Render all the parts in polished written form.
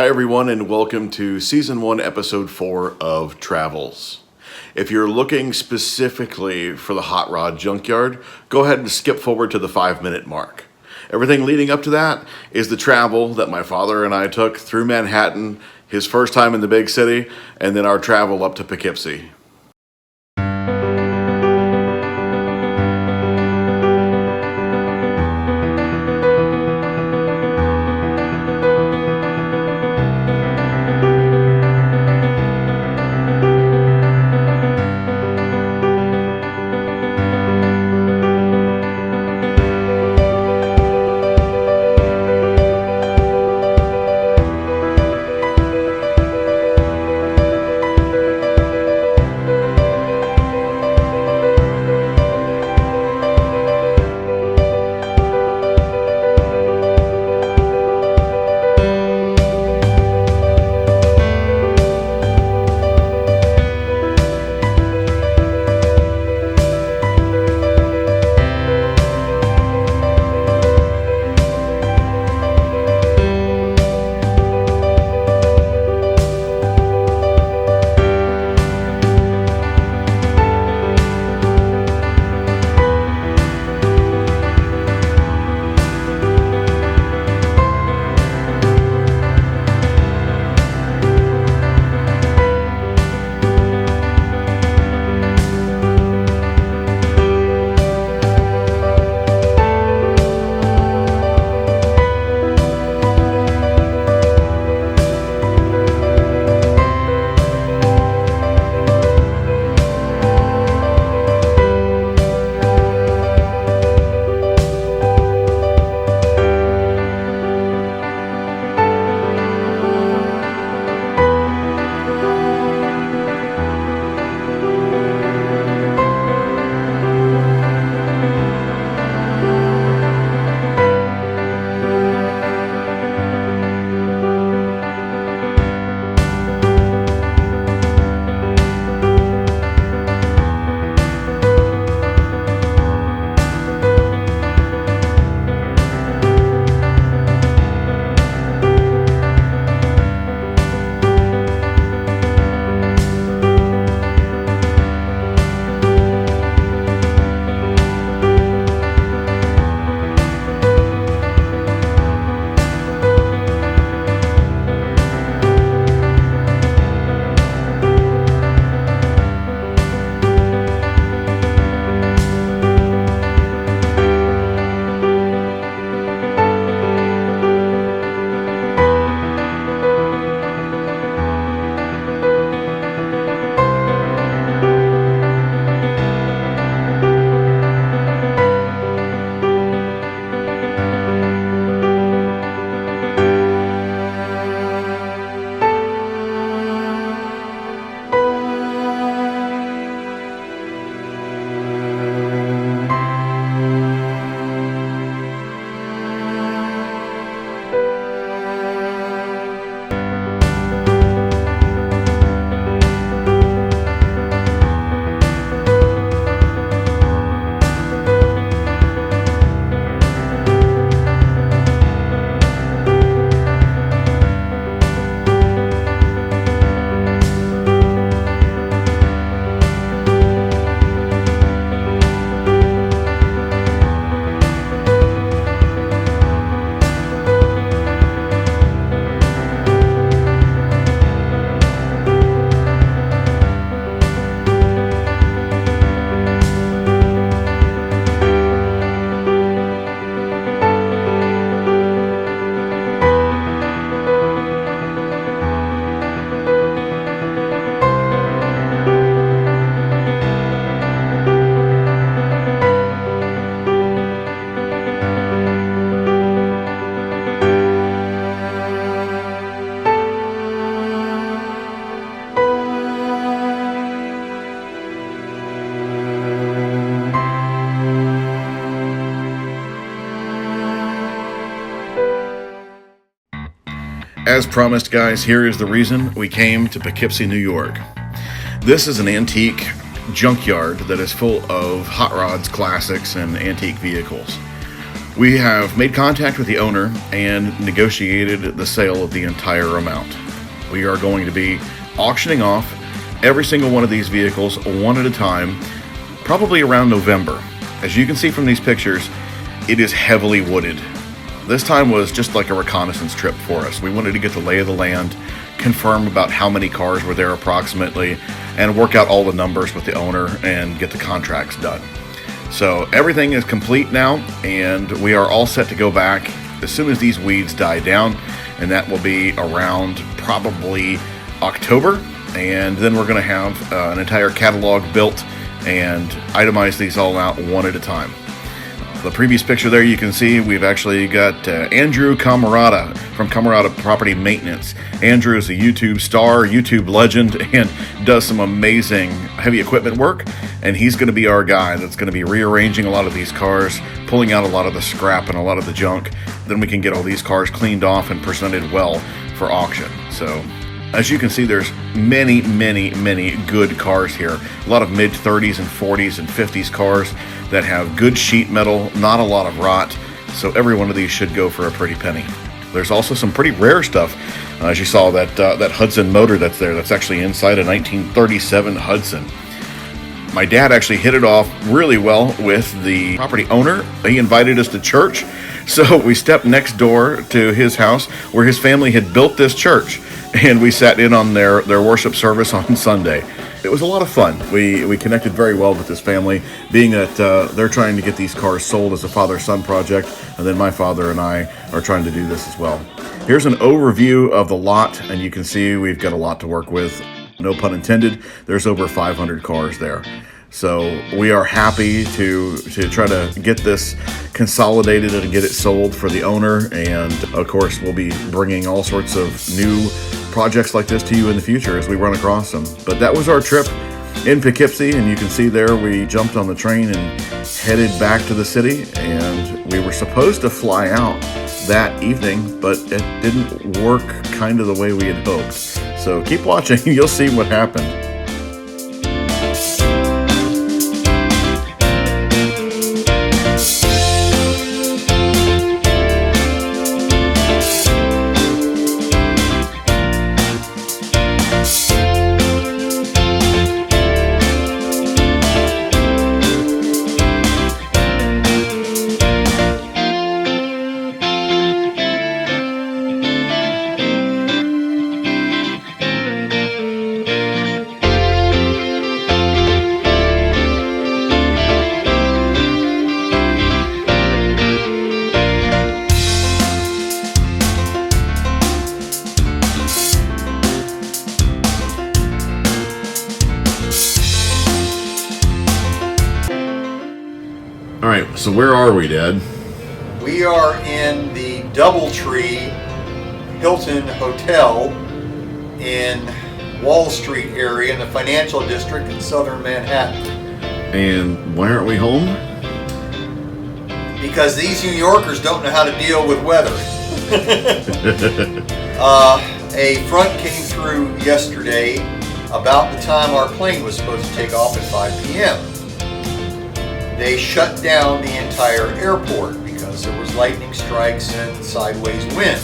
Hi, everyone, and welcome to Season 1, Episode 4 of Travels. If you're looking specifically for the Hot Rod Junkyard, go ahead and skip forward to the 5-minute mark. Everything leading up to that is the travel that my father and I took through Manhattan, his first time in the big city, and then our travel up to Poughkeepsie. As promised, guys, here is the reason we came to Poughkeepsie, New York. This is an antique junkyard that is full of hot rods, classics, and antique vehicles. We have made contact with the owner and negotiated the sale of the entire amount. We are going to be auctioning off every single one of these vehicles one at a time, probably around November. As you can see from these pictures, it is heavily wooded. This time was just like a reconnaissance trip for us. We wanted to get the lay of the land, confirm about how many cars were there approximately, and work out all the numbers with the owner and get the contracts done. So everything is complete now, and we are all set to go back as soon as these weeds die down, and that will be around probably October. And then we're going to have an entire catalog built and itemize these all out one at a time. The previous picture there, you can see we've actually got Andrew Camarada from Camarada Property Maintenance. Andrew is a YouTube star, YouTube legend, and does some amazing heavy equipment work. And he's going to be our guy that's going to be rearranging a lot of these cars, pulling out a lot of the scrap and a lot of the junk. Then we can get all these cars cleaned off and presented well for auction. So as you can see, there's many good cars here. A lot of mid-30s and 40s and 50s cars that have good sheet metal, not a lot of rot. So every one of these should go for a pretty penny. There's also some pretty rare stuff. As you saw, that Hudson motor that's there, that's actually inside a 1937 Hudson. My dad actually hit it off really well with the property owner. He invited us to church. So we stepped next door to his house where his family had built this church. And we sat in on their worship service on Sunday. It was a lot of fun. We connected very well with this family, being that they're trying to get these cars sold as a father-son project, and then my father and I are trying to do this as well. Here's an overview of the lot, and you can see we've got a lot to work with. No pun intended. There's over 500 cars there. So we are happy to try to get this consolidated and get it sold for the owner. And of course, we'll be bringing all sorts of new projects like this to you in the future as we run across them. But that was our trip in Poughkeepsie, and you can see there we jumped on the train and headed back to the city. And we were supposed to fly out that evening, but it didn't work kind of the way we had hoped. So keep watching, you'll see what happened. All right, so where are we, Dad? We are in the Doubletree Hilton Hotel in Wall Street area in the financial district in southern Manhattan. And why aren't we home? Because these New Yorkers don't know how to deal with weather. A front came through yesterday about the time our plane was supposed to take off at 5 p.m. They shut down the entire airport because there was lightning strikes and sideways wind.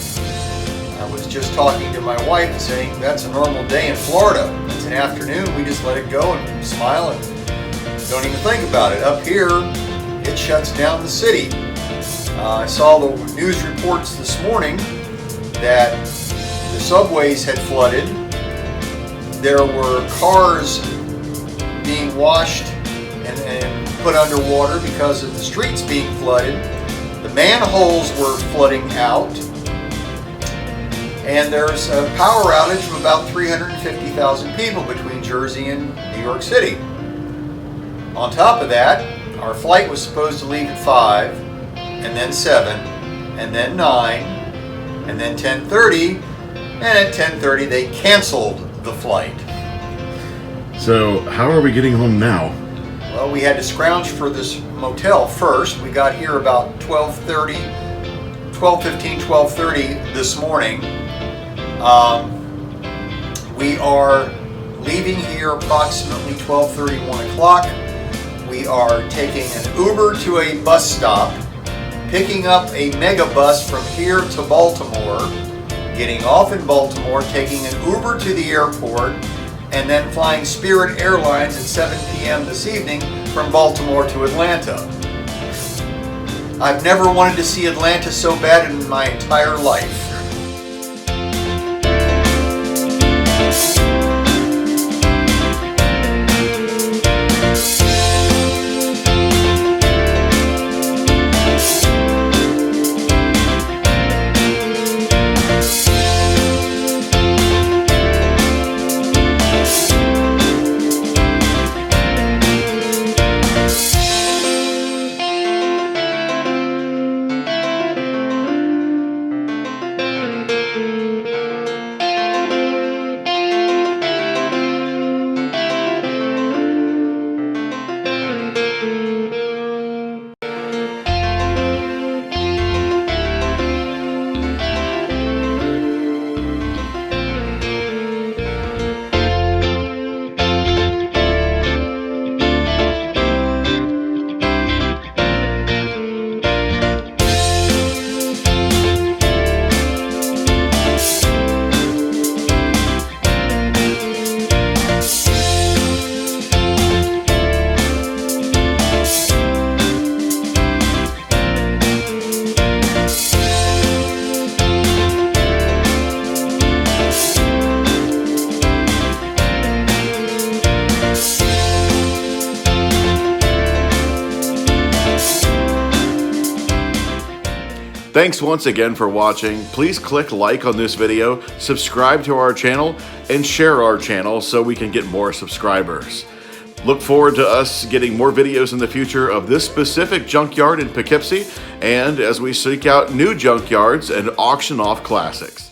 I was just talking to my wife and saying that's a normal day in Florida. It's an afternoon, we just let it go and smile and don't even think about it. Up here, it shuts down the city. I saw the news reports this morning that the subways had flooded. There were cars being washed and put underwater because of the streets being flooded. The manholes were flooding out. And there's a power outage of about 350,000 people between Jersey and New York City. On top of that, our flight was supposed to leave at 5, and then 7, and then 9, and then 10:30, and at 10:30 they canceled the flight. So how are we getting home now? Well, we had to scrounge for this motel first. We got here about 12:30 this morning. We are leaving here approximately 12:30, 1 o'clock. We are taking an Uber to a bus stop, picking up a megabus from here to Baltimore, getting off in Baltimore, taking an Uber to the airport, and then flying Spirit Airlines at 7 p.m. this evening from Baltimore to Atlanta. I've never wanted to see Atlanta so bad in my entire life. Thanks once again for watching. Please click like on this video, subscribe to our channel, and share our channel so we can get more subscribers. Look forward to us getting more videos in the future of this specific junkyard in Poughkeepsie, and as we seek out new junkyards and auction off classics.